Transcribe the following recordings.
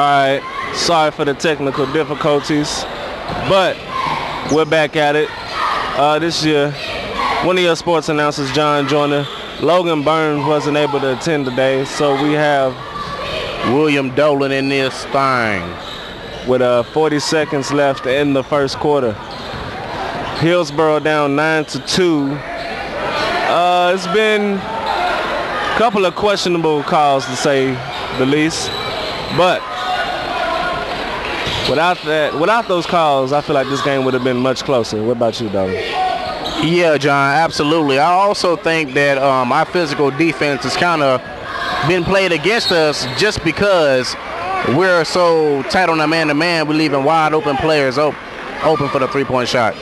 right, sorry for the technical difficulties, but we're back at it. This year, one of your sports announcers, John Joyner. Logan Burns wasn't able to attend today, so we have William Dolan in this thing. With 40 seconds left in the first quarter. Hillsboro down 9-2. It's been a couple of questionable calls, to say the least, but without those calls, I feel like this game would have been much closer. What about you, Dolan? Yeah, John, absolutely. I also think that our physical defense has kind of been played against us just because we're so tight on the man-to-man. We're leaving wide open players open for the three-point shot.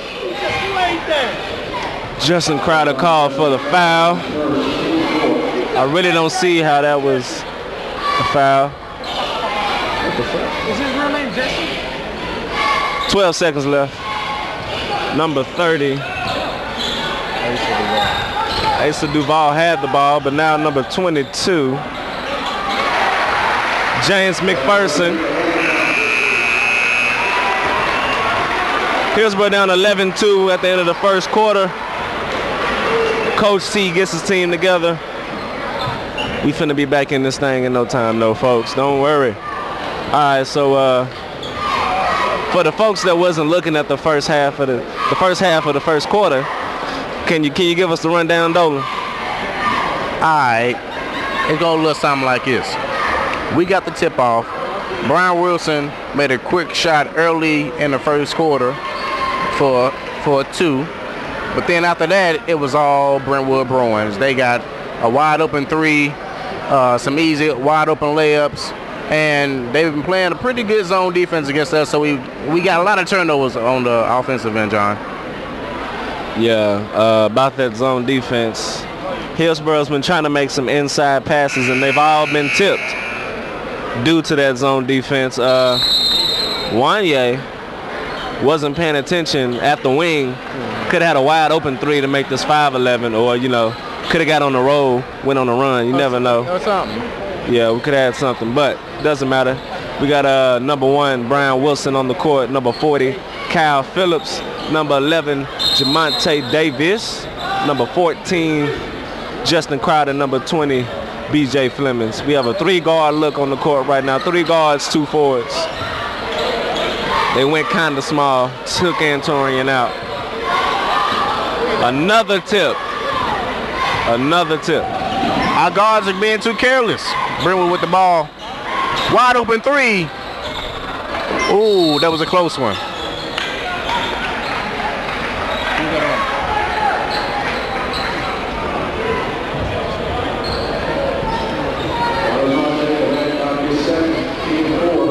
Justin Crowder called for the foul. I really don't see how that was a foul. What the fuck? Is his real name Justin? 12 seconds left. Number 30. Asa Duval had the ball, but now number 22. James McPherson. Hillsboro down 11-2 at the end of the first quarter. Coach T gets his team together. We finna be back in this thing in no time, though, folks. Don't worry. All right, so for the folks that wasn't looking at the first half of the first quarter, can you give us the rundown, Dolan? All right, it's gonna look something like this. We got the tip off. Brian Wilson made a quick shot early in the first quarter for a two, but then after that it was all Brentwood Bruins. They got a wide open three, some easy wide open layups, and they've been playing a pretty good zone defense against us. So we got a lot of turnovers on the offensive end, John. Yeah, about that zone defense. Hillsboro's been trying to make some inside passes, and they've all been tipped due to that zone defense. Wanye wasn't paying attention at the wing. Could have had a wide open three to make this 5-11, or, could have got on the roll, went on the run. You never know. Or something. Yeah, we could have had something, but doesn't matter. We got number 1, Brian Wilson on the court, number 40, Kyle Phillips, number 11, Jamonte Davis, number 14, Justin Crowder, number 20, BJ Flemings. We have a 3-guard look on the court right now. 3 guards, 2 forwards. They went kind of small, took Antorian out. Another tip. Our guards are being too careless. Brentwood with the ball. Wide open three. Ooh, that was a close one.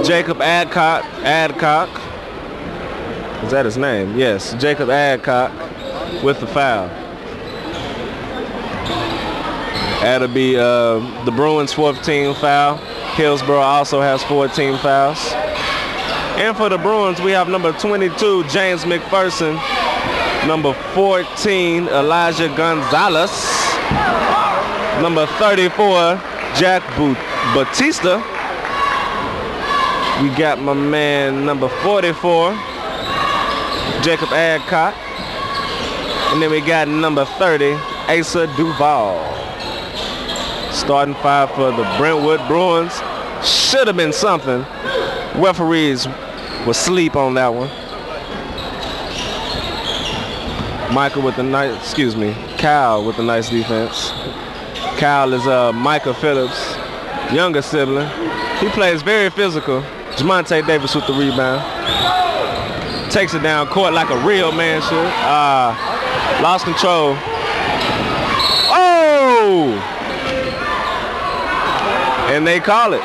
Jacob Adcock. Is that his name? Yes, Jacob Adcock with the foul. That'll be the Bruins' 4th team foul. Hillsboro also has 4 team fouls. And for the Bruins, we have number 22, James McPherson. Number 14, Elijah Gonzalez. Number 34, Jack Batista. We got my man, number 44, Jacob Adcock. And then we got number 30, Asa Duval. Starting 5 for the Brentwood Bruins. Should have been something. Referees were asleep on that one. Kyle with the nice defense. Kyle is Micah Phillips' younger sibling. He plays very physical. Jamonte Davis with the rebound. Takes it down court like a real man should. Lost control. Oh! And they call it.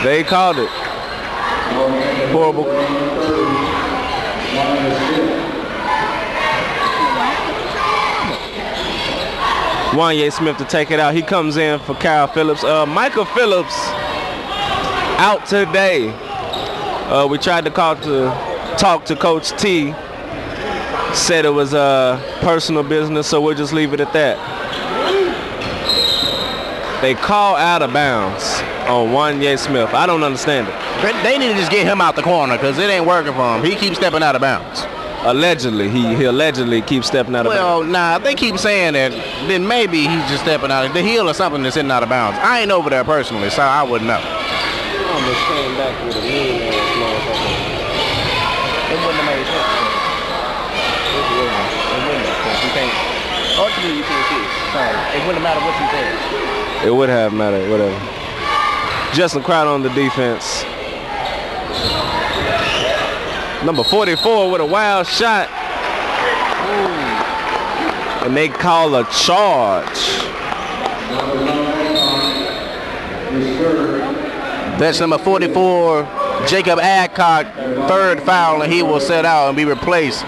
They called it. Horrible. Wanye Smith to take it out. He comes in for Kyle Phillips. Michael Phillips out today. We tried to talk to Coach T. Said it was personal business, so we'll just leave it at that. They call out of bounds. on Wanye Smith. I don't understand it. They need to just get him out the corner because it ain't working for him. He keeps stepping out of bounds. Allegedly, he allegedly keeps stepping out of bounds. Well, nah, they keep saying that. Then maybe he's just stepping out of the heel or something that's sitting out of bounds. I ain't over there personally, so I wouldn't know. Almost came back with a mean ass motherfucker. It wouldn't have made sense. It wouldn't have, because you can't. Ultimately, you can't see it. So it wouldn't matter what you said. It would have mattered, whatever. Justin Crowder on the defense. Number 44 with a wild shot. Ooh. And they call a charge. That's number 44, Jacob Adcock, third foul, and he will set out and be replaced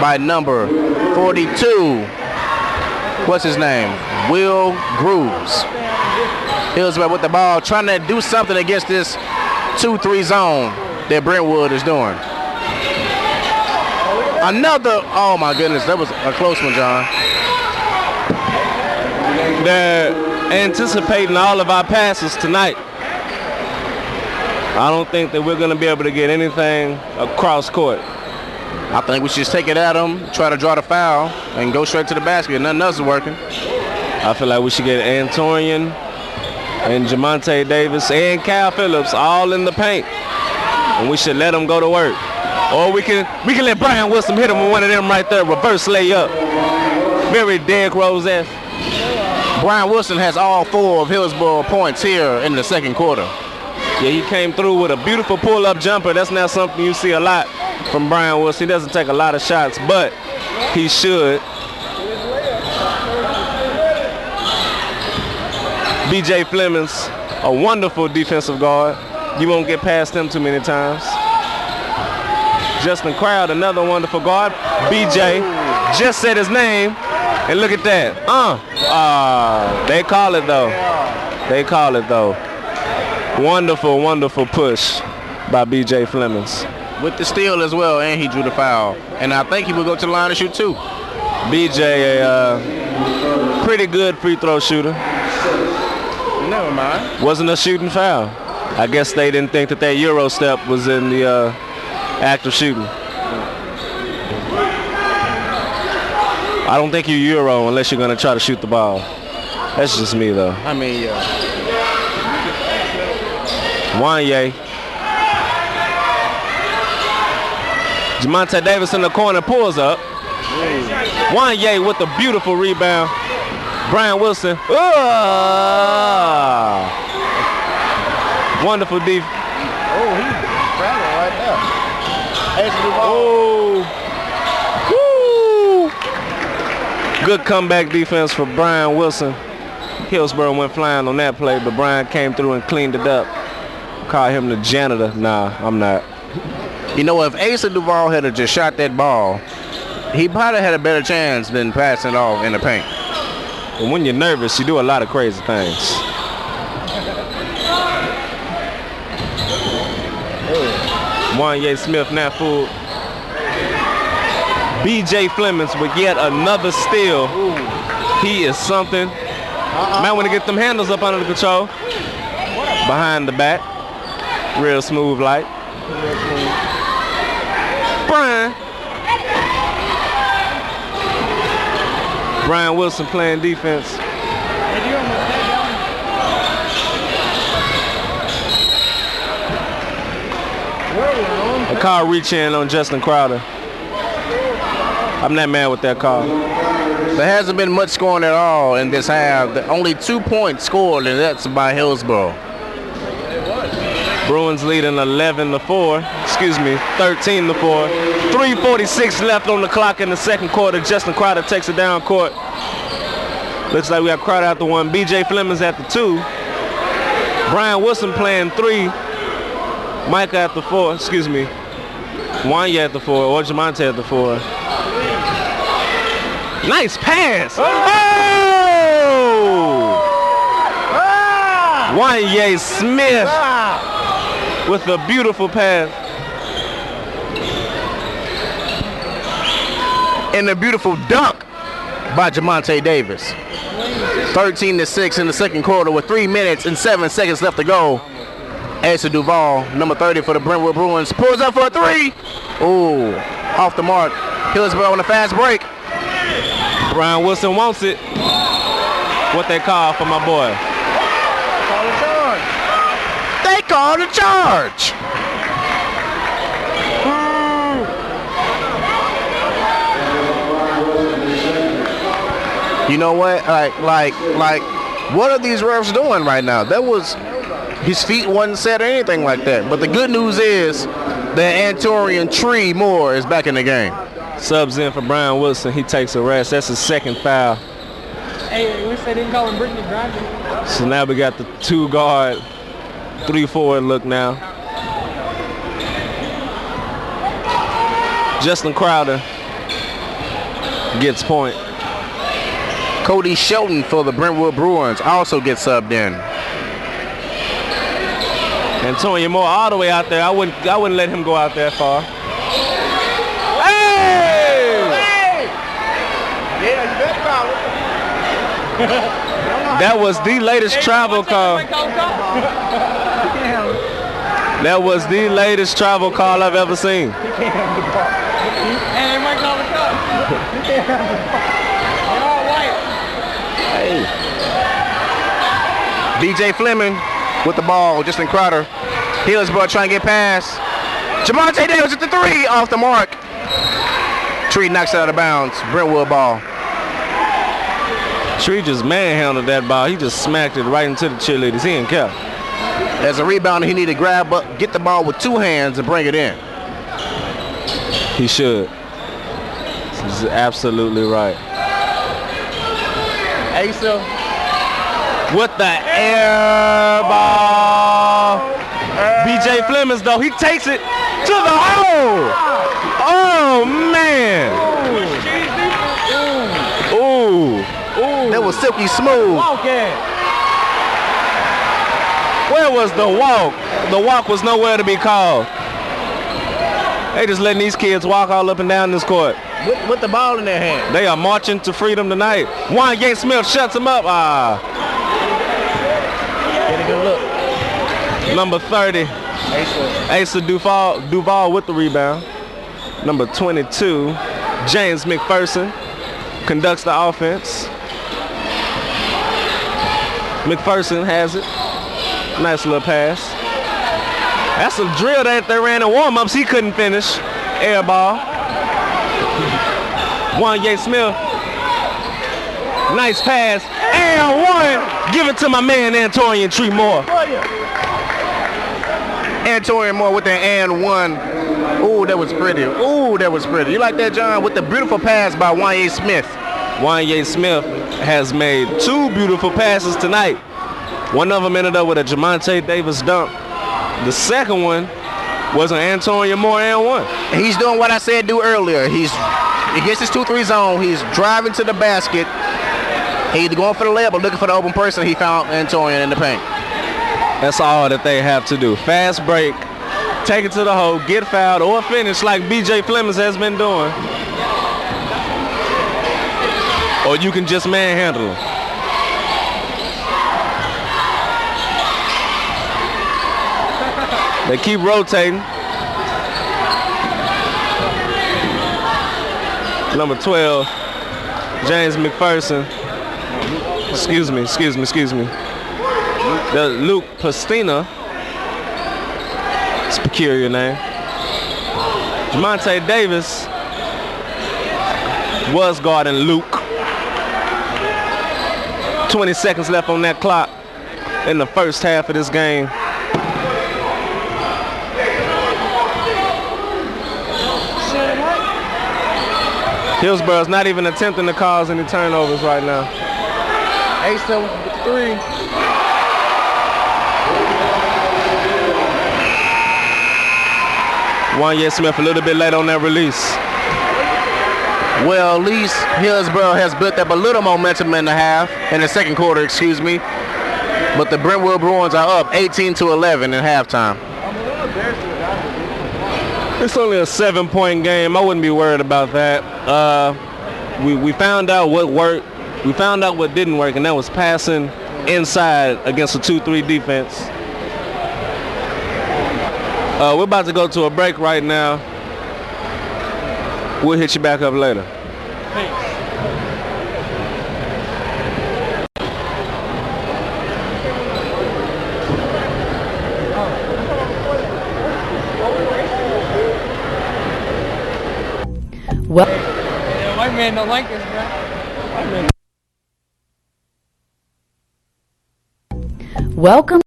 by number 42. What's his name? Will Grooves. Hillsboro with the ball, trying to do something against this 2-3 zone that Brentwood is doing. Another, oh my goodness, that was a close one, John. They're anticipating all of our passes tonight. I don't think that we're going to be able to get anything across court. I think we should just take it at them, try to draw the foul, and go straight to the basket. Nothing else is working. I feel like we should get Antorian and Jamonte Davis and Cal Phillips all in the paint. And we should let them go to work. Or we can let Brian Wilson hit him with one of them right there, reverse layup. Very Derrick Rose-esque. Brian Wilson has all 4 of Hillsboro points here in the second quarter. Yeah, he came through with a beautiful pull-up jumper. That's not something you see a lot from Brian Wilson. He doesn't take a lot of shots, but he should. B.J. Flemings, a wonderful defensive guard. You won't get past him too many times. Justin Crowd, another wonderful guard. B.J. just said his name, and look at that. They call it though. They call it though. Wonderful, wonderful push by B.J. Flemings. With the steal as well, and he drew the foul. And I think he will go to the line to shoot too. B.J. a pretty good free throw shooter. Never mind. Wasn't a shooting foul. I guess they didn't think that Euro step was in the act of shooting. I don't think you Euro unless you're going to try to shoot the ball. That's just me, though. I mean, yeah. Wanye. Jamonte Davis in the corner pulls up. Wanye with a beautiful rebound. Brian Wilson. Wonderful defense. Oh, he's traveling right there. Oh. Woo. Good comeback defense for Brian Wilson. Hillsboro went flying on that play, but Brian came through and cleaned it up. Call him the janitor. Nah, I'm not. You know, if Asa Duvall had just shot that ball, he probably had a better chance than passing it off in the paint. And when you're nervous, you do a lot of crazy things. Wanye Smith now fooled. B.J. Flemings with yet another steal. He is something. Might want to get them handles up under the control. Behind the back. Real smooth like. Brian Wilson playing defense. A call reach in on Justin Crowder. I'm not mad with that call. There hasn't been much scoring at all in this half. Only 2 points scored, and that's by Hillsboro. Bruins leading 13-4. 3:46 left on the clock in the second quarter. Justin Crowder takes it down court. Looks like we have Crowder at the 1. B.J. Flemings at the 2. Brian Wilson playing 3. Mike at the 4. Wanye at the 4. Or Jamonte at the 4. Nice pass. Oh! Wanye Smith with a beautiful pass. And a beautiful dunk by Jamonte Davis. 13-6 in the second quarter with 3 minutes and 7 seconds left to go. Asa Duval, number 30 for the Brentwood Bruins, pulls up for a three. Ooh, off the mark. Hillsboro on a fast break. Brian Wilson wants it. What they call for my boy? They called a charge. You know what? Like, what are these refs doing right now? That was, his feet wasn't set or anything like that. But the good news is that Antorian Tree Moore is back in the game. Subs in for Brian Wilson. He takes a rest. That's his second foul. Hey, we said didn't call him Brittany Grinding. So now we got the 2 guard, 3 forward look now. Justin Crowder gets point. Cody Shelton for the Brentwood Bruins also gets subbed in. Antonio Moore all the way out there. I wouldn't let him go out that far. Hey! Yeah, you better call it. That was the latest travel call. That was the latest travel call I've ever seen. And they might call the cop. They're all white. DJ Fleming with the ball. Justin Crowder. Hillsboro trying to get past. Jamonte Davis at the 3 off the mark. Tree knocks it out of bounds. Brentwood ball. Tree just manhandled that ball. He just smacked it right into the cheerleaders. He didn't care. As a rebounder, he need to grab up, get the ball with 2 hands and bring it in. He should. This is absolutely right. Asa. With the air ball. BJ Flemings, though, he takes it to the hole. Oh, man. Ooh. That was silky smooth. Where was the walk? The walk was nowhere to be called. They just letting these kids walk all up and down this court. With the ball in their hand. They are marching to freedom tonight. Wanye Smith shuts him up. Get a good look. Number 30, Asa Duval with the rebound. Number 22, James McPherson conducts the offense. McPherson has it. Nice little pass. That's a drill that they ran in warm-ups. He couldn't finish. Air ball. Wanye Smith. Nice pass. And one. Give it to my man, Antorian Tree Moore. Antorian Moore with the and one. Ooh, that was pretty. Ooh, that was pretty. You like that, John? With the beautiful pass by Wanye Smith. Wanye Smith has made 2 beautiful passes tonight. One of them ended up with a Jamonte Davis dunk. The second one was an Antonio Moore and one. He's doing what I said do earlier. He gets his 2-3 zone. He's driving to the basket. He's going for the layup, but looking for the open person. He found Antonio in the paint. That's all that they have to do. Fast break, take it to the hole, get fouled, or finish like BJ Flemings has been doing. Or you can just manhandle him. They keep rotating. Number 12, James McPherson. Excuse me. Luke Pastina. It's a peculiar name. Jamonte Davis was guarding Luke. 20 seconds left on that clock in the first half of this game. Hillsboro's not even attempting to cause any turnovers right now. Asa with the 3. Wanye Smith a little bit late on that release. Well, at least Hillsboro has built up a little momentum in the second quarter, excuse me. But the Brentwood Bruins are up 18-11 in halftime. It's only a 7-point game. I wouldn't be worried about that. We found out what worked We found out what didn't work, and that was passing inside against a 2-3 defense. We're about to go to a break right now. We'll hit you back up later. Thanks. Well, Yeah, white man don't like us, bro. welcome.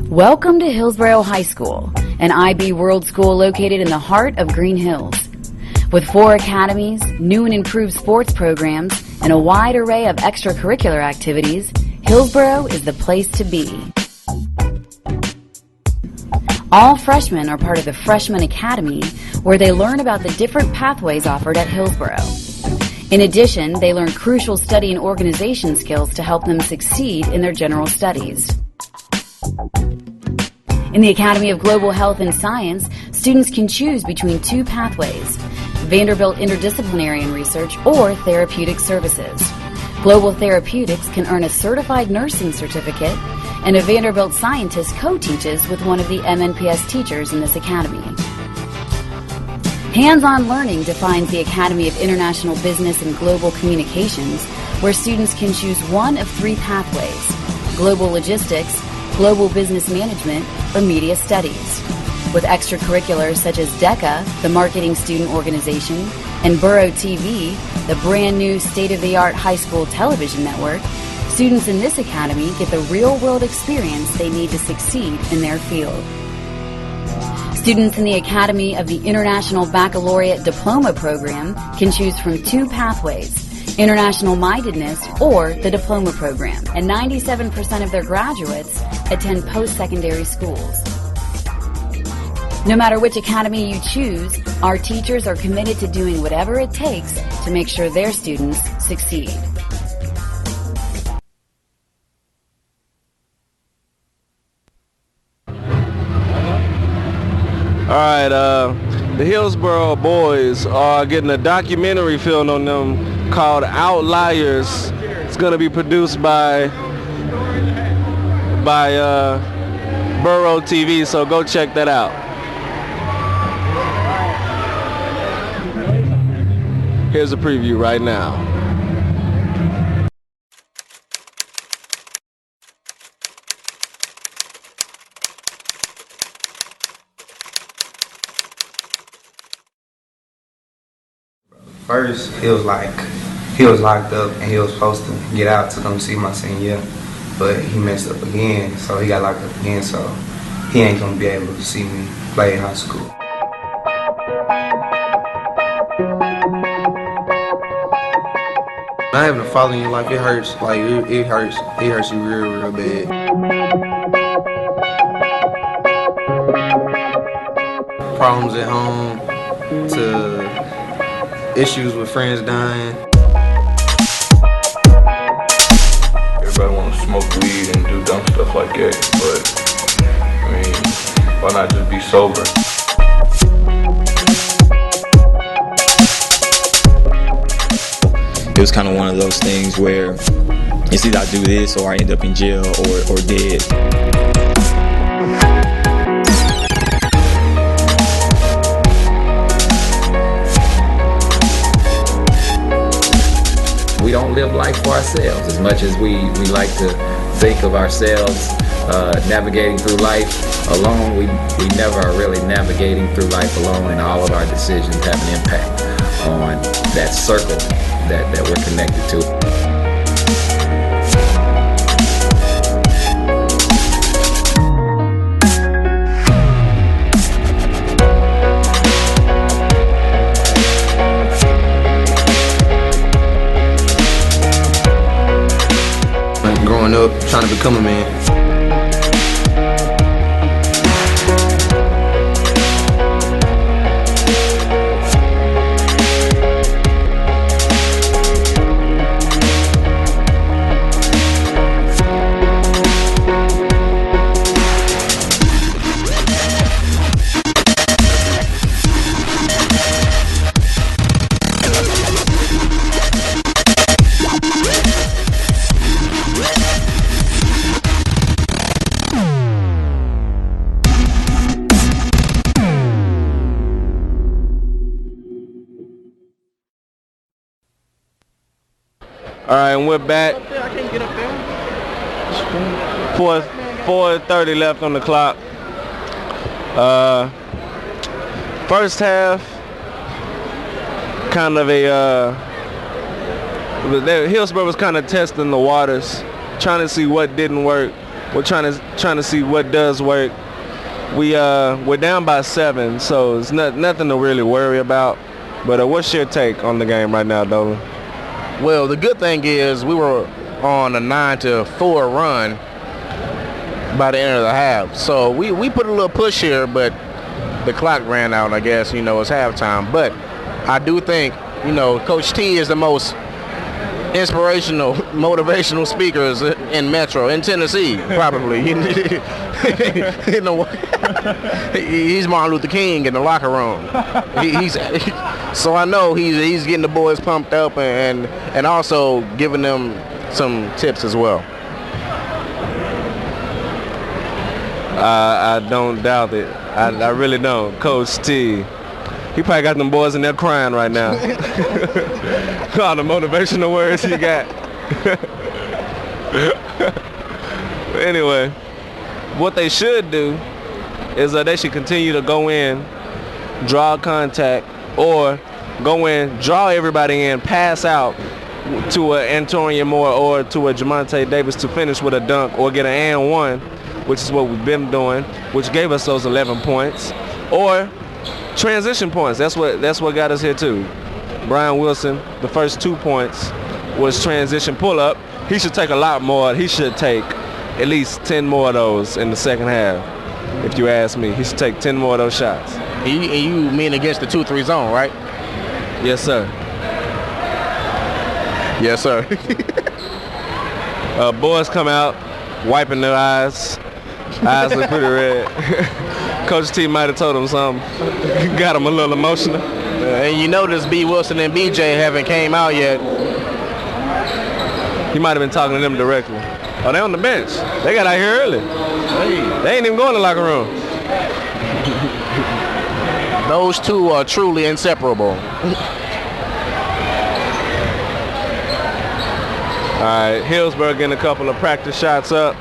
Welcome to Hillsboro High School, an IB World School located in the heart of Green Hills. With 4 academies, new and improved sports programs, and a wide array of extracurricular activities, Hillsboro is the place to be. All freshmen are part of the Freshman Academy, where they learn about the different pathways offered at Hillsboro. In addition, they learn crucial study and organization skills to help them succeed in their general studies. In the Academy of Global Health and Science, students can choose between 2 pathways: Vanderbilt Interdisciplinary and Research or Therapeutic Services. Global Therapeutics can earn a certified nursing certificate, and a Vanderbilt scientist co-teaches with one of the MNPS teachers in this academy. Hands-on learning defines the Academy of International Business and Global Communications, where students can choose one of 3 pathways: Global Logistics, Global Business Management, or Media Studies. With extracurriculars such as DECA, the Marketing Student Organization, and Borough TV, the brand new state-of-the-art high school television network, students in this academy get the real-world experience they need to succeed in their field. Students in the Academy of the International Baccalaureate Diploma Program can choose from 2 pathways: International Mindedness or the Diploma Program, and 97% of their graduates attend post-secondary schools. No matter which academy you choose, our teachers are committed to doing whatever it takes to make sure their students succeed. All right, the Hillsboro boys are getting a documentary filmed on them called Outliers. It's going to be produced by Borough TV, so go check that out. Here's a preview right now. First, he was locked up and he was supposed to get out to come see my senior year, but he messed up again, so he got locked up again, so he ain't gonna be able to see me play in high school. Not having a father in your life, it hurts. Like it hurts you real bad. Problems at home to issues with friends dying. Everybody want to smoke weed and do dumb stuff like that, but I mean, why not just be sober? It was kind of one of those things where it's either I do this or I end up in jail or dead. We don't live life for ourselves as much as we like to think of ourselves navigating through life alone. We never are really navigating through life alone, and all of our decisions have an impact on that circle that we're connected to. Growing up, trying to become a man. All right, and we're back. I can't get up there. 4:30 left on the clock. First half, kind of Hillsboro was kind of testing the waters, trying to see what didn't work. We're trying to see what does work. We're down by 7, so it's nothing to really worry about. But what's your take on the game right now, Dolan? Well, the good thing is we were on a 9-4 run by the end of the half. So we put a little push here, but the clock ran out, I guess. It's halftime. But I do think, Coach T is the most inspirational, motivational speakers in Tennessee, probably. He's Martin Luther King in the locker room. So I know he's getting the boys pumped up and also giving them some tips as well. I don't doubt it. I really don't. Coach T, he probably got them boys in there crying right now. All the motivational words he got. Anyway, what they should do is they should continue to go in, draw contact, or go in, draw everybody in, pass out to Antonio Moore or to a Jamonte Davis to finish with a dunk or get an and one, which is what we've been doing, which gave us those 11 points, or transition points. That's what got us here too. Brian Wilson, the first 2 points was transition pull-up. He should take a lot more. He should take at least 10 more of those in the second half. If you ask me, he should take 10 more of those shots. You mean against the 2-3 zone, right? Yes, sir. Yes, sir. Boys come out, wiping their eyes. Eyes look pretty red. Coach T might have told him something. Got him a little emotional. And you notice B. Wilson and BJ haven't came out yet. He might have been talking to them directly. Oh, they on the bench. They got out here early. They ain't even going to the locker room. Those two are truly inseparable. All right, Hillsboro getting a couple of practice shots up.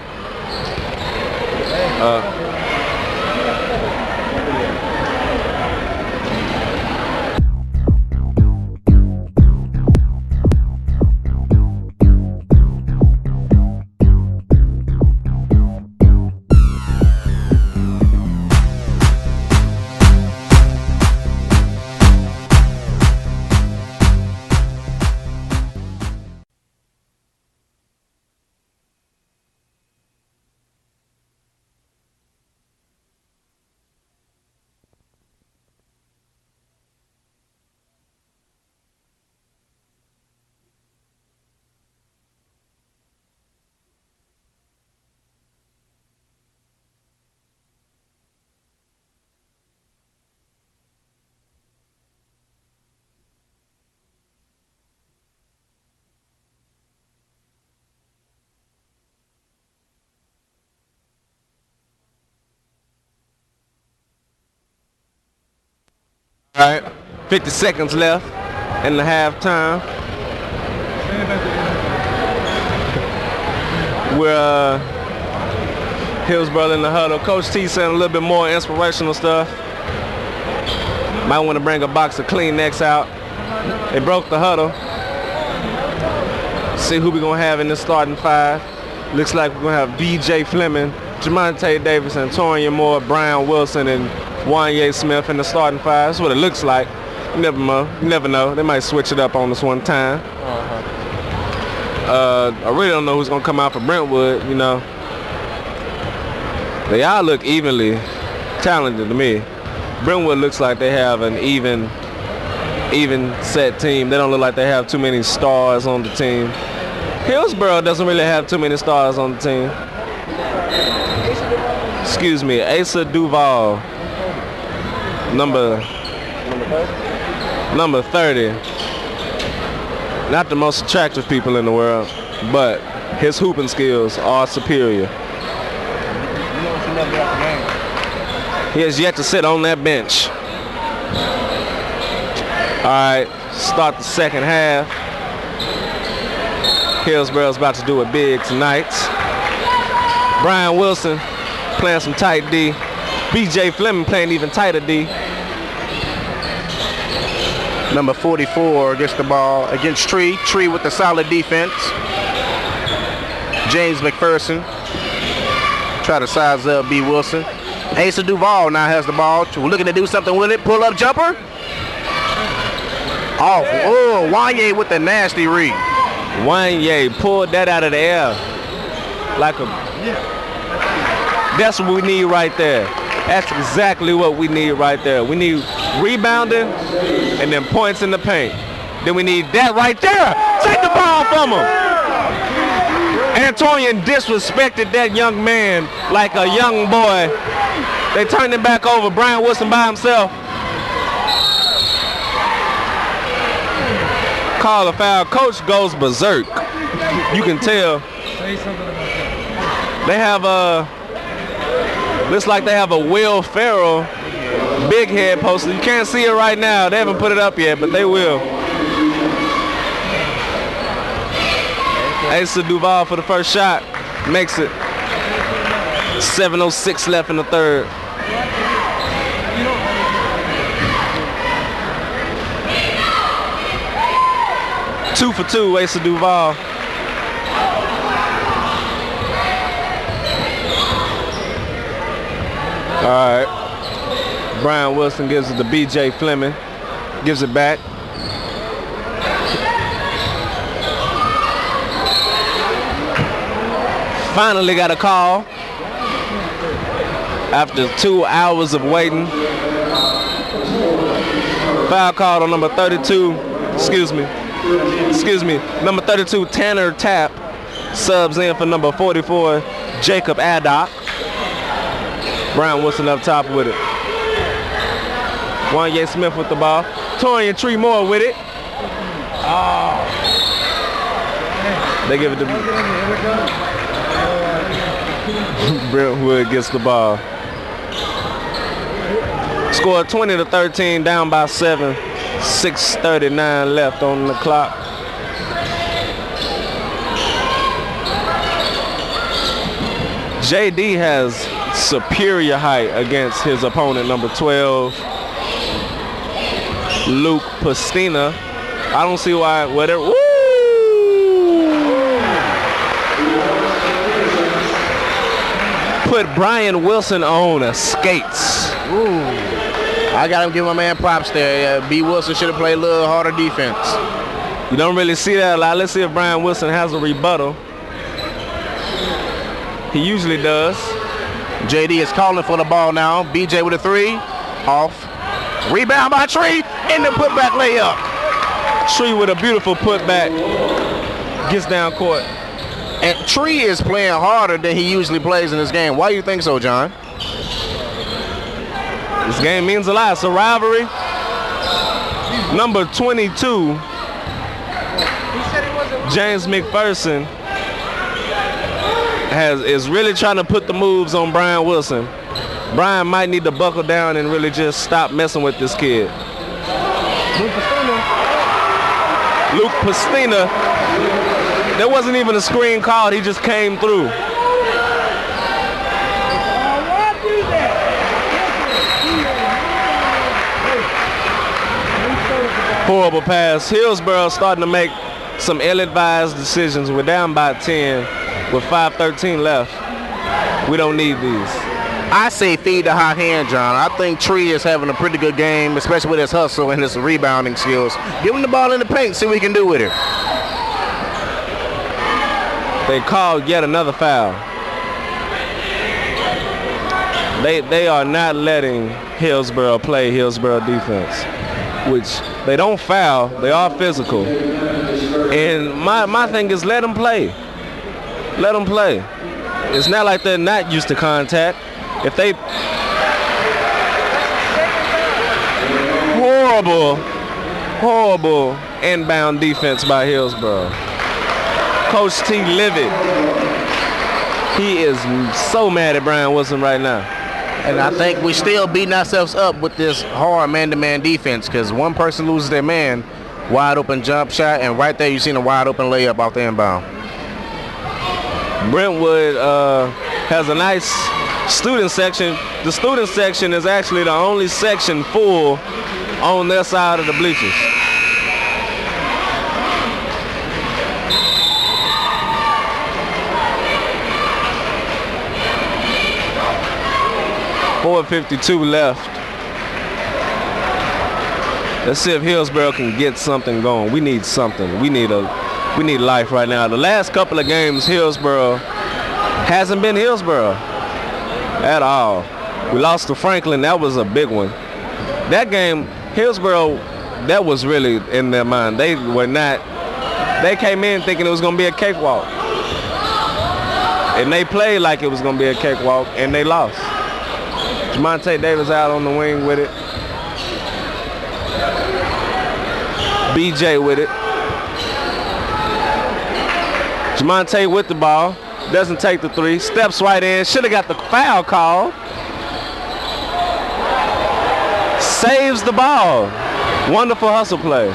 All right, 50 seconds left in the halftime. We're Hillsboro in the huddle. Coach T saying a little bit more inspirational stuff. Might want to bring a box of Kleenex out. They broke the huddle. See who we're going to have in the starting 5. Looks like we're going to have B.J. Fleming, Jamonte Davis, Antonio Moore, Brian Wilson, and Wanye Smith in the starting 5. That's what it looks like. You never know. They might switch it up on us one time. I really don't know who's going to come out for Brentwood, They all look evenly talented to me. Brentwood looks like they have an even set team. They don't look like they have too many stars on the team. Hillsboro doesn't really have too many stars on the team. Excuse me, Asa Duval, number 30. Not the most attractive people in the world, but his hooping skills are superior. He has yet to sit on that bench. All right, start the second half. Hillsboro's about to do it big tonight. Brian Wilson playing some tight D. BJ Fleming playing even tighter D. Number 44 gets the ball against Tree. Tree with the solid defense. James McPherson try to size up B. Wilson. Asa Duval now has the ball. Looking to do something with it. Pull up jumper. Off. Oh, Wanye with the nasty read. Wanye pulled that out of the air. That's what we need right there. That's exactly what we need right there. We need rebounding and then points in the paint. Then we need that right there. Take the ball from him. Antonian disrespected that young man like a young boy. They turned him back over. Brian Wilson by himself. Call a foul. Coach goes berserk. You can tell. They have looks like they have a Will Ferrell big head poster. You can't see it right now. They haven't put it up yet, but they will. Asa Duval for the first shot. Makes it. 7:06 left in the third. Two for two, Asa Duval. All right. Brian Wilson gives it to BJ Fleming. Gives it back. Finally got a call after 2 hours of waiting. Foul called on number 32. Excuse me. Number 32, Tanner Tapp, subs in for number 44, Jacob Addock. Brian Wilson up top with it. Wanye Smith with the ball. Torian Tree Moore with it. Oh. They give it to Brentwood gets the ball. Scored 20-13, down by 7. 6:39 left on the clock. JD has superior height against his opponent, number 12, Luke Pastina. I don't see why. Whatever. Woo! Put Brian Wilson on skates. Ooh. I got to give my man props there. B. Wilson should have played a little harder defense. You don't really see that a lot. Let's see if Brian Wilson has a rebuttal. He usually does. JD is calling for the ball now. BJ with a three. Off. Rebound by Tree. In the putback layup. Tree with a beautiful putback. Gets down court. And Tree is playing harder than he usually plays in this game. Why do you think so, John? This game means a lot. It's a rivalry. Number 22, James McPherson, is really trying to put the moves on Brian Wilson. Brian might need to buckle down and really just stop messing with this kid. Luke Pastina. There wasn't even a screen called. He just came through. Horrible pass. Hillsboro starting to make some ill-advised decisions. We're down by 10 with 5:13 left. We don't need these. I say feed the hot hand, John. I think Tree is having a pretty good game, especially with his hustle and his rebounding skills. Give him the ball in the paint, see what he can do with it. They called yet another foul. They are not letting Hillsboro play Hillsboro defense, which they don't foul. They are physical. And my thing is let them play. Let them play. It's not like they're not used to contact. If they horrible inbound defense by Hillsboro. Coach T. livid. He is so mad at Brian Wilson right now. And I think we still beating ourselves up with this hard man-to-man defense because one person loses their man, wide open jump shot, and right there you seen a wide open layup off the inbound. Brentwood has a nice student section. The student section is actually the only section full on their side of the bleachers. .452 left. Let's see if Hillsboro can get something going. We need something. We need life right now. The last couple of games, Hillsboro hasn't been Hillsboro at all. We lost to Franklin. That was a big one. That game, Hillsboro, that was really in their mind. They were not. They came in thinking it was going to be a cakewalk. And they played like it was going to be a cakewalk, and they lost. Jamonte Davis out on the wing with it. BJ with it. Jamonte with the ball. Doesn't take the three. Steps right in. Should have got the foul call. Saves the ball. Wonderful hustle play.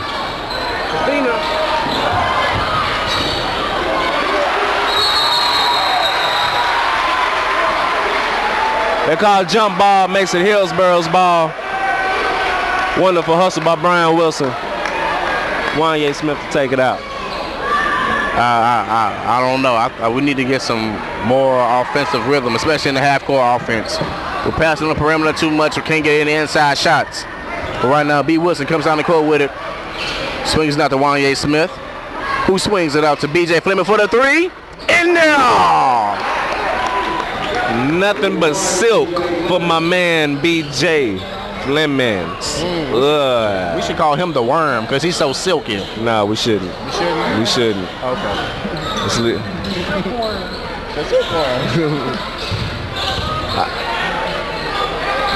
They call jump ball, makes it Hillsboro's ball. Wonderful hustle by Brian Wilson. Wanye Smith to take it out. I don't know. We need to get some more offensive rhythm, especially in the half-court offense. We're passing the perimeter too much. We can't get any inside shots. But right now, B. Wilson comes down the court with it. Swings it out to Wanye Smith, who swings it out to B.J. Fleming for the three. In there! Nothing but silk for my man B.J. Fleming. We should call him the Worm because he's so silky. No, we shouldn't. We shouldn't? We shouldn't. Okay. That's it for him.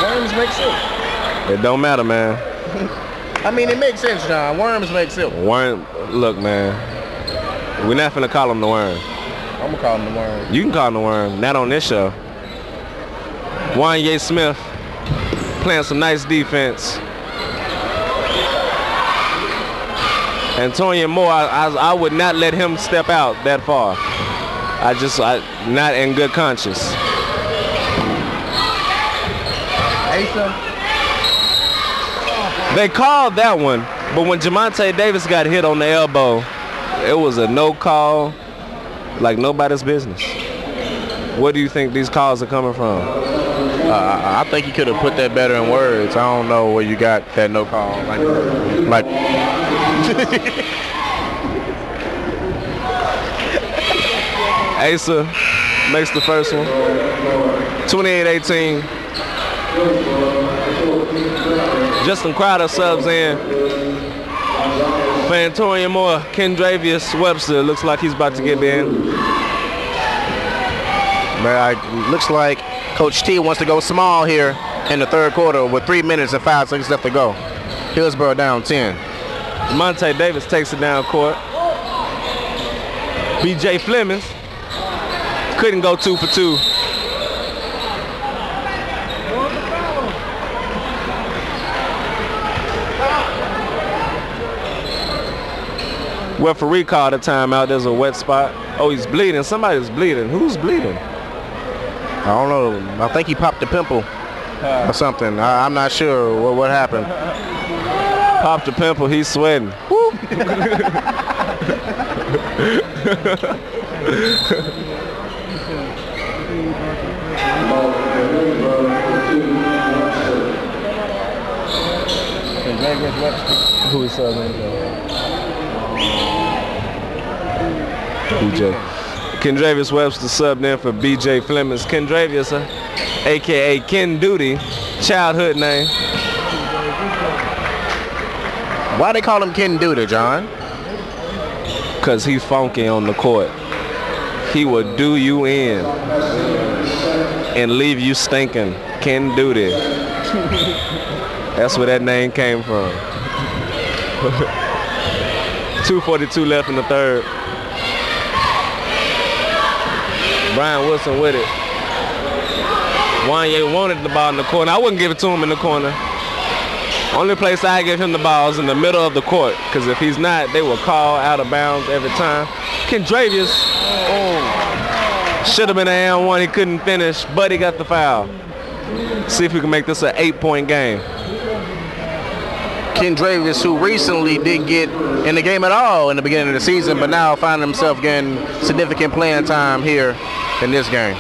Worms make silk. It don't matter, man. I mean, it makes sense, John. Worms make silk. Worm, look, man. We're not finna call him the Worm. I'm gonna call him the Worm. You can call him the Worm. Not on this show. Wanye Smith playing some nice defense. Antonio Moore, I would not let him step out that far. Not in good conscience. They called that one, but when Jamonte Davis got hit on the elbow, it was a no call, like nobody's business. Where do you think these calls are coming from? I think you could have put that better in words. I don't know where you got that no call. Like Asa makes the first one. 28-18. Justin Crowder subs in. For Antonio Moore, Kendravius Webster looks like he's about to get in. Looks like Coach T wants to go small here in the third quarter with 3 minutes and 5 seconds left to go. Hillsboro down 10. Monte Davis takes it down court. B.J. Fleming couldn't go 2 for 2. Referee called a timeout. There's a wet spot. Oh, he's bleeding. Somebody's bleeding. Who's bleeding? I don't know. I think he popped a pimple or something. I'm not sure what happened. Popped a pimple. He's sweating. Who is subbing? BJ. Kendravius Webster subbed in for B.J. Fleming. Kendravius, a.k.a. Ken Duty, childhood name. Why they call him Ken Duty, John? Because he's funky on the court. He will do you in and leave you stinking. Ken Duty. That's where that name came from. 2:42 left in the third. Brian Wilson with it. Wanye wanted the ball in the corner. I wouldn't give it to him in the corner. Only place I give him the ball is in the middle of the court, because if he's not, they will call out of bounds every time. Kendravius, Should have been an and one. He couldn't finish, but he got the foul. See if we can make this an 8-point game. Ken Dravis, who recently didn't get in the game at all in the beginning of the season, but now find himself getting significant playing time here in this game.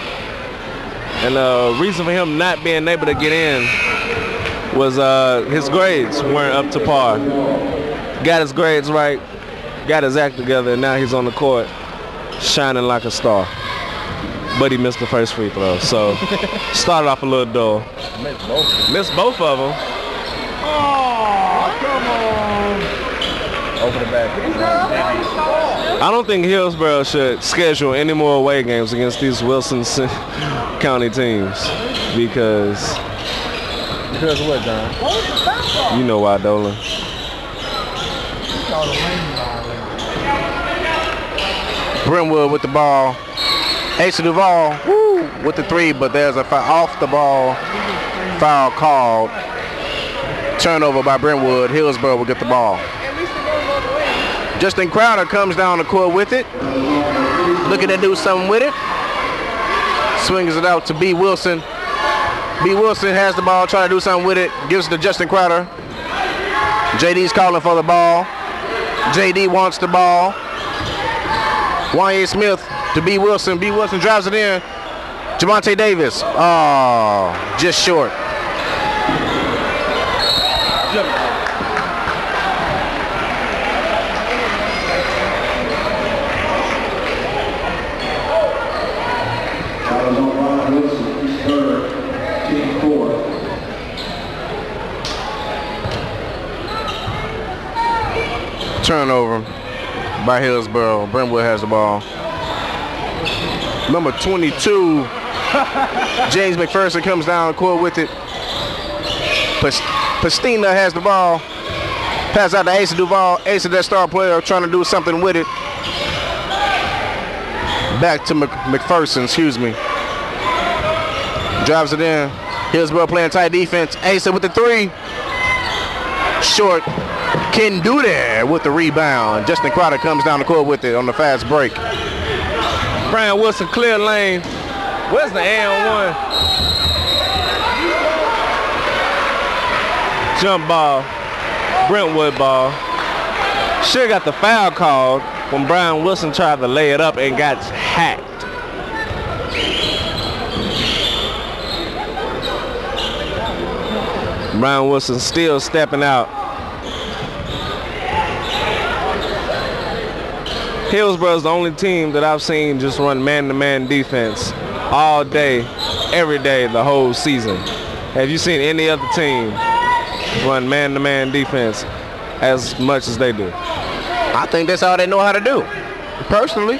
And the reason for him not being able to get in was his grades weren't up to par. Got his grades right, got his act together, and now he's on the court shining like a star. But he missed the first free throw, so started off a little dull. Missed both of them. Oh, come on. Over the back. I don't think Hillsboro should schedule any more away games against these Wilson County teams because Because of what, John? you know why, Dolan. Brentwood with the ball. Asa Duvall with the three, but there's a off the ball foul called. Turnover by Brentwood. Hillsboro will get the ball. Justin Crowder comes down the court with it. Looking to do something with it. Swings it out to B. Wilson. B. Wilson has the ball, trying to do something with it. Gives it to Justin Crowder. JD's calling for the ball. JD wants the ball. Wanye Smith to B. Wilson. B. Wilson drives it in. Javante Davis. Oh, just short. Turnover by Hillsboro. Brentwood has the ball. Number 22, James McPherson comes down the court with it. Pastina has the ball. Pass out to Asa Duvall. Asa, that star player, trying to do something with it. Back to McPherson, excuse me. Drives it in. Hillsboro playing tight defense. Asa with the three. Short. Can do that with the rebound. Justin Crowder comes down the court with it on the fast break. Brian Wilson, clear lane. Where's the and one? Jump ball. Brentwood ball. Should got the foul called when Brian Wilson tried to lay it up and got hacked. Brian Wilson still stepping out. Hillsboro's the only team that I've seen just run man-to-man defense all day, every day, the whole season. Have you seen any other team run man-to-man defense as much as they do? I think that's all they know how to do, personally.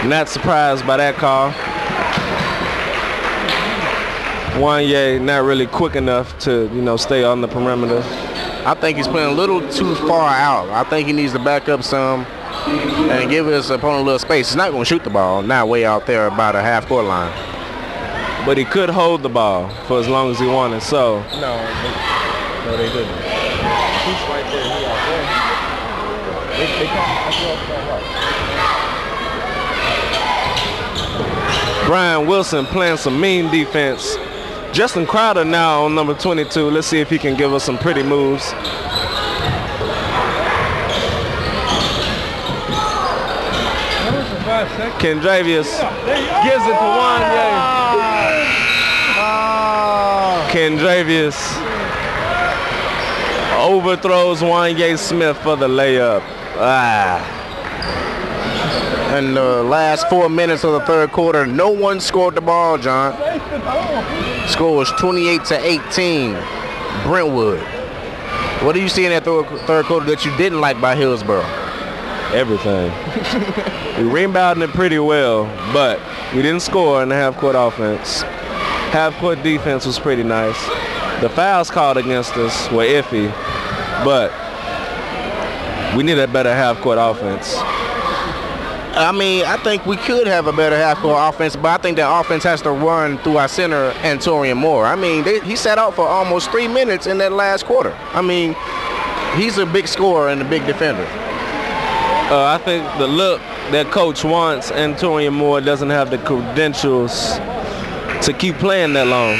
Not surprised by that call. Wanye not really quick enough to, stay on the perimeter. I think he's playing a little too far out. I think he needs to back up some and give his opponent a little space. He's not going to shoot the ball, not way out there about a half-court line. But he could hold the ball for as long as he wanted, so. No, they didn't. He's right there. He out there. They come. Brian Wilson playing some mean defense. Justin Crowder now on number 22. Let's see if he can give us some pretty moves. Kendravius gives it to Wanye. Kendravius overthrows Wanye Smith for the layup. In the last 4 minutes of the third quarter, no one scored the ball, John. Score was 28-18, Brentwood. What do you see in that third quarter that you didn't like by Hillsboro? Everything. We rebounded it pretty well, but we didn't score in the half-court offense. Half-court defense was pretty nice. The fouls called against us were iffy, but we need a better half-court offense. I mean, I think we could have a better half-court offense, but I think that offense has to run through our center, Antorian Moore. I mean, he sat out for almost 3 minutes in that last quarter. I mean, he's a big scorer and a big defender. I think the look that coach wants, Antonio Moore doesn't have the credentials to keep playing that long.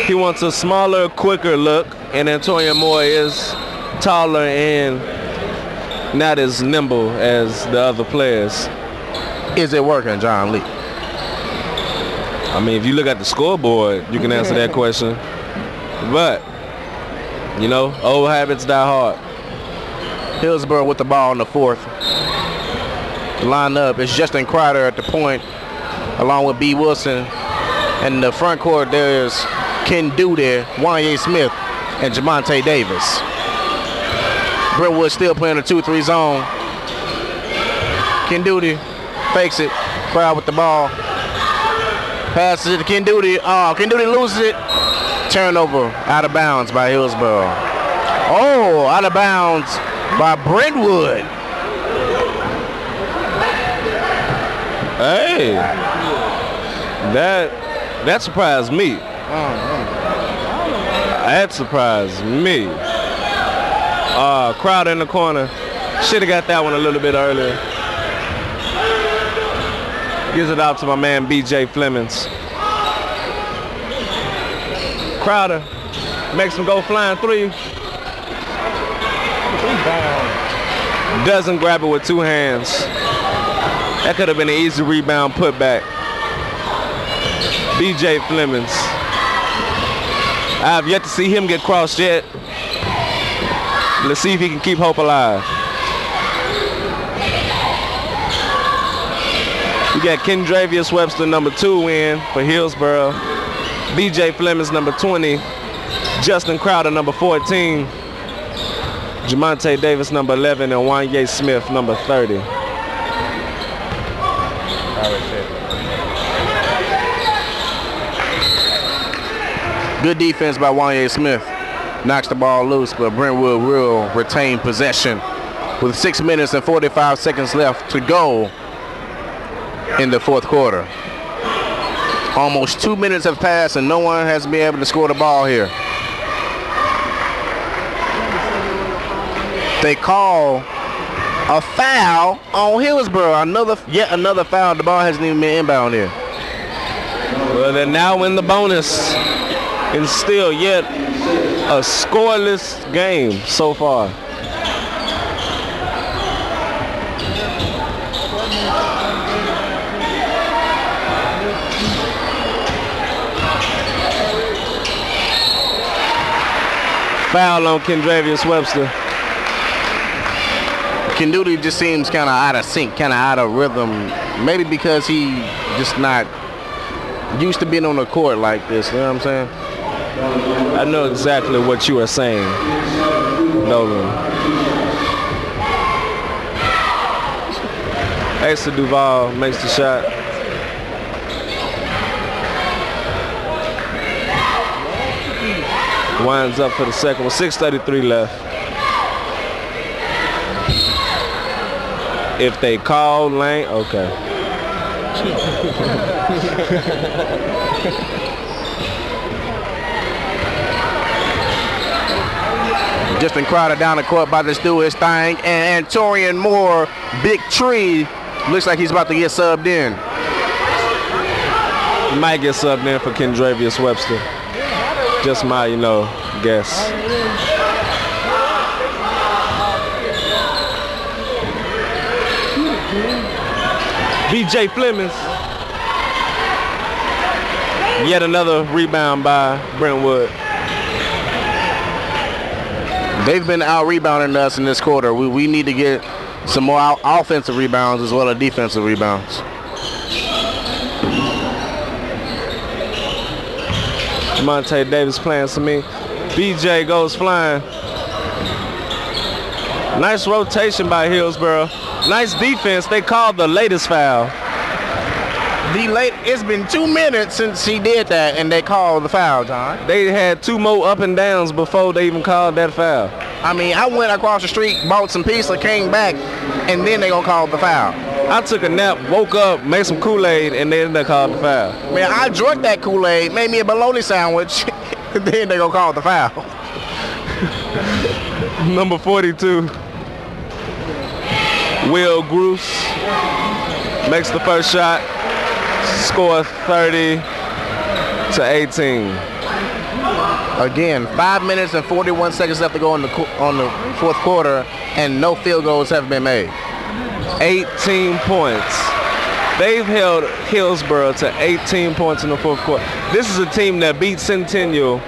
He wants a smaller, quicker look, and Antonio Moore is taller and not as nimble as the other players. Is it working, John Lee? I mean, if you look at the scoreboard, you can answer that question. But, you know, old habits die hard. Hillsboro with the ball in the fourth. Line up. It's Justin Crowder at the point, along with B. Wilson. And in the front court, there's Ken Duty, Wanye Smith, and Jamonte Davis. Brentwood still playing the 2-3 zone. Ken Duty fakes it. Crowd with the ball. Passes it to Ken Duty. Oh, Ken Duty loses it. Turnover out of bounds by Hillsboro. Oh, out of bounds by Brentwood. Hey, that surprised me. That surprised me. Crowd in the corner. Should have got that one a little bit earlier. Gives it out to my man B.J. Flemings. Crowder makes him go flying three. Doesn't grab it with two hands. That could have been an easy rebound putback. B.J. Flemings. I have yet to see him get crossed yet. Let's see if he can keep hope alive. We got Kendravius Webster, number 2 in for Hillsboro. B.J. Flemings, number 20. Justin Crowder, number 14. Jamonte Davis, number 11. And Wanye Smith, number 30. Good defense by Wanye Smith. Knocks the ball loose, but Brentwood will retain possession with 6 minutes and 45 seconds left to go in the fourth quarter. Almost 2 minutes have passed and no one has been able to score the ball here. They call a foul on Hillsboro. Yet another foul. The ball hasn't even been inbound here. Well, they're now in the bonus. And still yet a scoreless game so far. Foul on Kendravius Webster. Ken Duty just seems kind of out of sync, kind of out of rhythm. Maybe because he just not used to being on the court like this. You know what I'm saying? I know exactly what you are saying, Nolan. Asa Duval makes the shot. Winds up for the second with 6:33 left. If they call lane, okay. Justin Crowder down the court about to do his thing, and Antorian Moore, big tree, looks like he's about to get subbed in. He might get subbed in for Kendravius Webster. Just my, guess. B.J. Flemings. Yet another rebound by Brentwood. They've been out-rebounding us in this quarter. We need to get some more offensive rebounds as well as defensive rebounds. Jamonte Davis playing some me. BJ goes flying. Nice rotation by Hillsboro. Nice defense. They called the latest foul. It's been 2 minutes since he did that, and they called the foul, John. They had 2 more up and downs before they even called that foul. I mean, I went across the street, bought some pizza, came back, and then they gonna call the foul. I took a nap, woke up, made some Kool-Aid, and then they called the foul. Man, I drank that Kool-Aid, made me a bologna sandwich, and then they gonna call the foul. Number 42. Will Bruce makes the first shot. Score 30-18. Again, 5 minutes and 41 seconds left to go on the fourth quarter, and no field goals have been made. 18 points. They've held Hillsboro to 18 points in the fourth quarter. This is a team that beat Centennial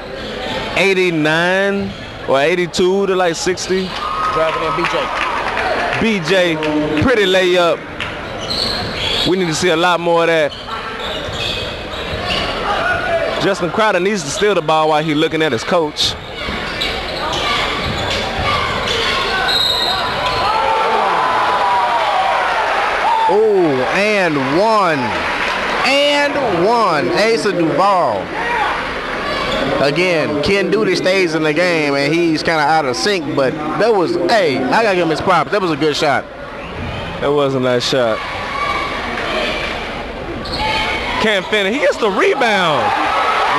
89 or 82 to like 60. Driving in BJ, pretty layup. We need to see a lot more of that. Justin Crowder needs to steal the ball while he's looking at his coach. Oh, and one. Asa Duval. Again, Ken Duty stays in the game, and he's kind of out of sync, but that was, hey, I got to give him his props. That was a good shot. That was a nice shot. Can't finish. He gets the rebound.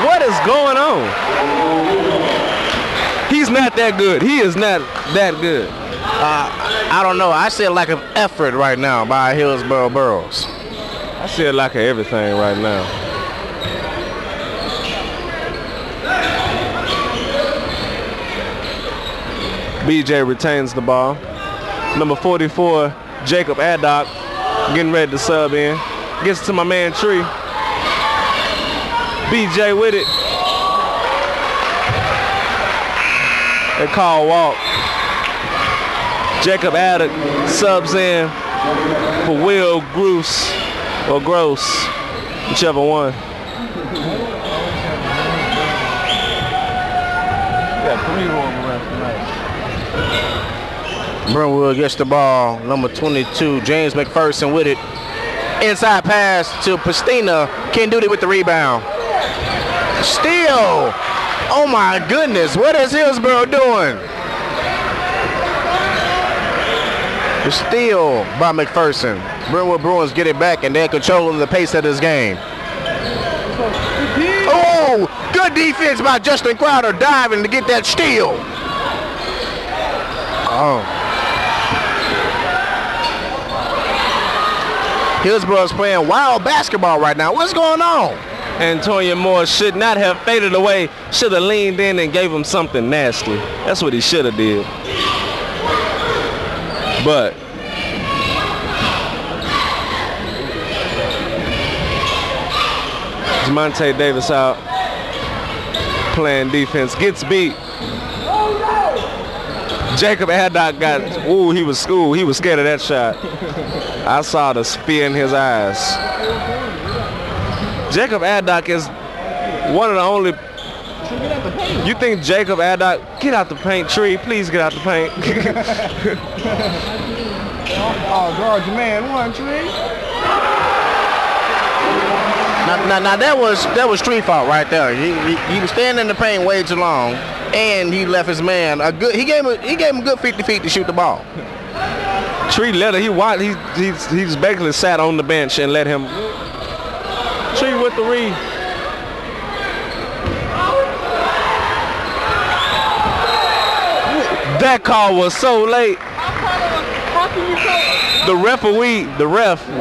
What is going on? He's not that good. He is not that good. I don't know. I see a lack of effort right now by Hillsboro Burrows. I see a lack of everything right now. BJ retains the ball. Number 44, Jacob Addock, getting ready to sub in. Gets to my man Tree. BJ with it. They call walk. Jacob Addock subs in for Will Gross or Gross, whichever one. Brentwood gets the ball. Number 22, James McPherson with it. Inside pass to Pastina. Ken Duty with the rebound. Steal. Oh my goodness. What is Hillsboro doing? The steal by McPherson. Brentwood Bruins get it back, and they're controlling the pace of this game. Oh, good defense by Justin Crowder, diving to get that steal. Oh. Hillsboro's playing wild basketball right now. What's going on? Antonio Moore should not have faded away. Should have leaned in and gave him something nasty. That's what he should have did. But Monte Davis out playing defense, gets beat. Jacob Addock got, he was schooled. He was scared of that shot. I saw the fear in his eyes. Jacob Addock is one of the only. You think Jacob Addock, get out the paint, Tree, please get out the paint. Oh, guard your man, one, Tree. Now that was Tree fault right there. He was standing in the paint way too long, and he left his man a good. He gave him a good 50 feet to shoot the ball. Tree let it. He just basically sat on the bench and let him. Tree with the read. That call was so late. The ref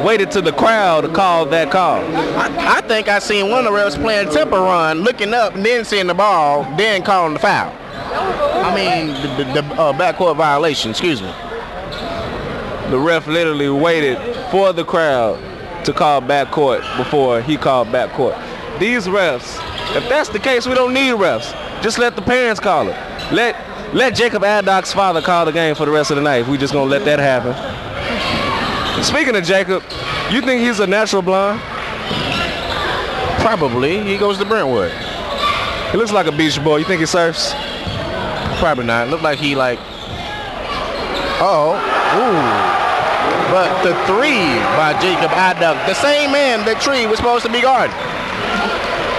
waited to the crowd to call that call. I think I seen one of the refs playing temper run, looking up and then seeing the ball, then calling the foul. I mean, the backcourt violation, excuse me. The ref literally waited for the crowd to call backcourt before he called backcourt. These refs, if that's the case, we don't need refs. Just let the parents call it. Let Jacob Addock's father call the game for the rest of the night if we just gonna let that happen. Speaking of Jacob, you think he's a natural blonde? Probably. He goes to Brentwood. He looks like a beach boy. You think he surfs? Probably not. Look like he like. Ooh. But the three by Jacob Addock, the same man that Tree was supposed to be guarding.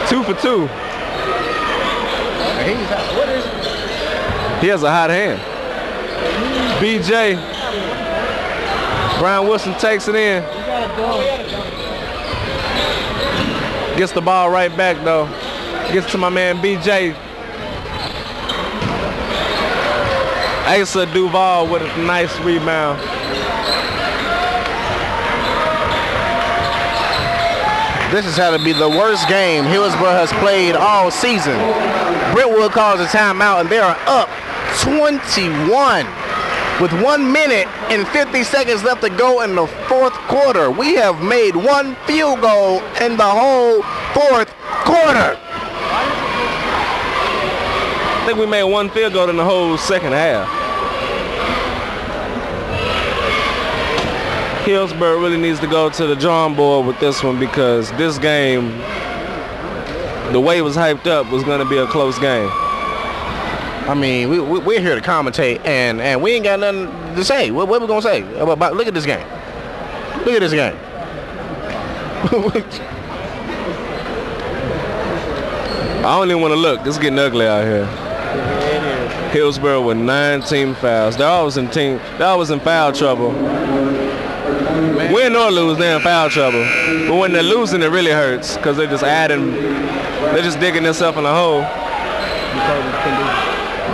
2 for 2. What is? He has a hot hand. BJ. Brian Wilson takes it in. Gets the ball right back though. Gets to my man BJ. Asa Duval with a nice rebound. This has had to be the worst game Hillsboro has played all season. Brentwood calls a timeout, and they are up 21 with 1 minute and 50 seconds left to go in the fourth quarter. We have made one field goal in the whole fourth quarter. I think we made one field goal in the whole second half. Hillsboro really needs to go to the drawing board with this one because this game, the way it was hyped up, was going to be a close game. I mean, we're here to commentate, and we ain't got nothing to say. What we going to say? About, look at this game. Look at this game. I don't even want to look. This is getting ugly out here. Hillsboro with 19 fouls. They're always in foul trouble. Win or lose, they're in foul trouble. But when they're losing, it really hurts because they're just digging themselves in a hole.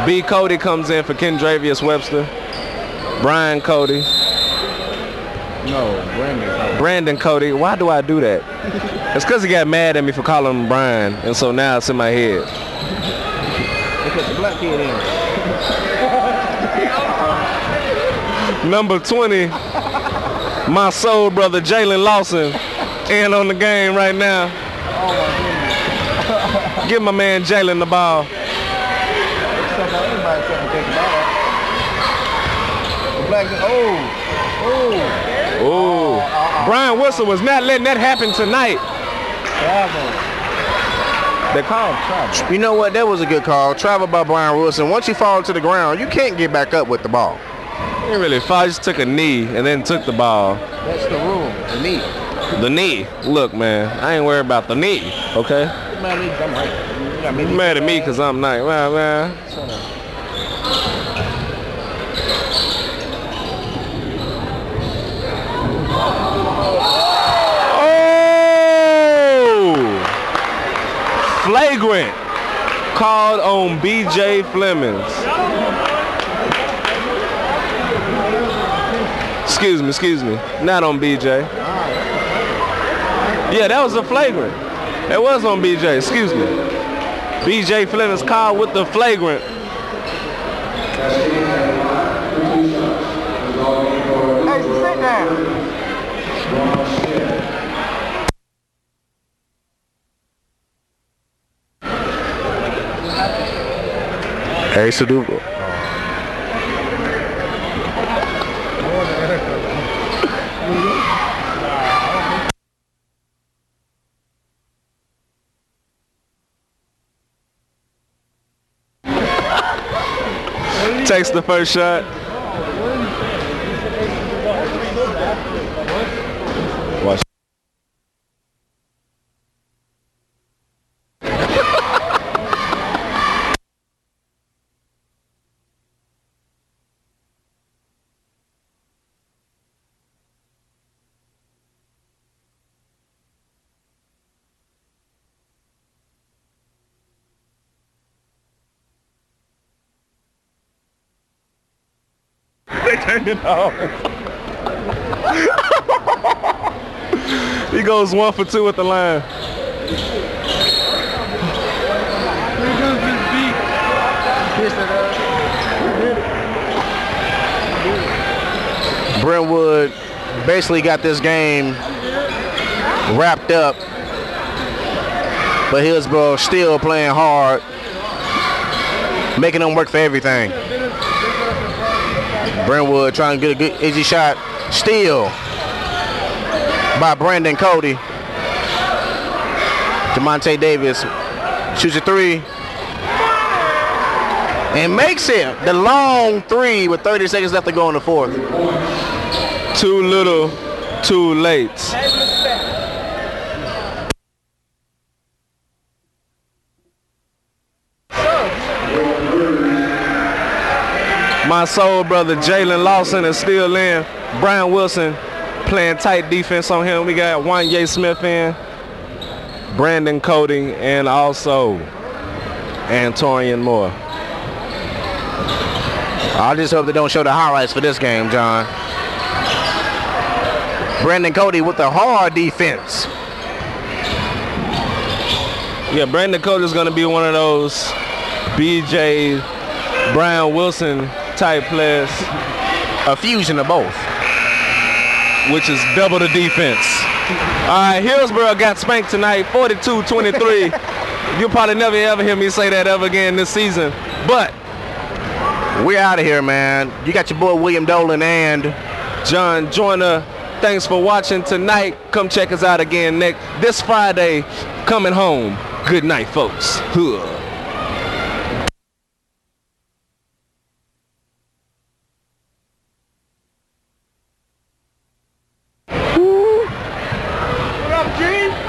B. Cody comes in for Kendravius Webster. Brian Cody. No, Brandon Cody. Why do I do that? It's because he got mad at me for calling him Brian, and so now it's in my head. They put the black kid in. Number 20. My soul brother Jalen Lawson in on the game right now. Give my man Jalen the ball. Oh. Brian Wilson was not letting that happen tonight. They called travel. You know what? That was a good call. Travel by Brian Wilson. Once you fall to the ground, you can't get back up with the ball. He didn't really fall. He just took a knee and then took the ball. That's the rule. The knee. The knee. Look, man, I ain't worried about the knee, okay? You're mad at me because I'm right. You're mad at me because I'm nice. Well, man. Oh! Flagrant called on B.J. Flemings. Excuse me. Not on BJ. Yeah, that was a flagrant. It was on BJ. Excuse me. BJ Flemings called with the flagrant. Hey, sit down. Hey, Sadubo. Takes the first shot. Watch. They turned it off. He goes 1 for 2 at the line. Brentwood basically got this game wrapped up, but Hillsboro still playing hard, making them work for everything. Brentwood trying to get a good easy shot. Steal by Brandon Cody. Jamonte Davis shoots a three and makes it the long three with 30 seconds left to go in the fourth. Too little, too late. My soul brother Jalen Lawson is still in. Brian Wilson playing tight defense on him. We got Wanye Smith in, Brandon Cody, and also Antorian Moore. I just hope they don't show the highlights for this game, John. Brandon Cody with the hard defense. Yeah, Brandon Cole is going to be one of those BJ, Brian Wilson type players. A fusion of both. Which is double the defense. All right, Hillsboro got spanked tonight, 42-23. You'll probably never ever hear me say that ever again this season. But we're out of here, man. You got your boy William Dolan and John Joyner. Thanks for watching tonight. Come check us out again this Friday. Coming home. Good night, folks. Huh. What up, G?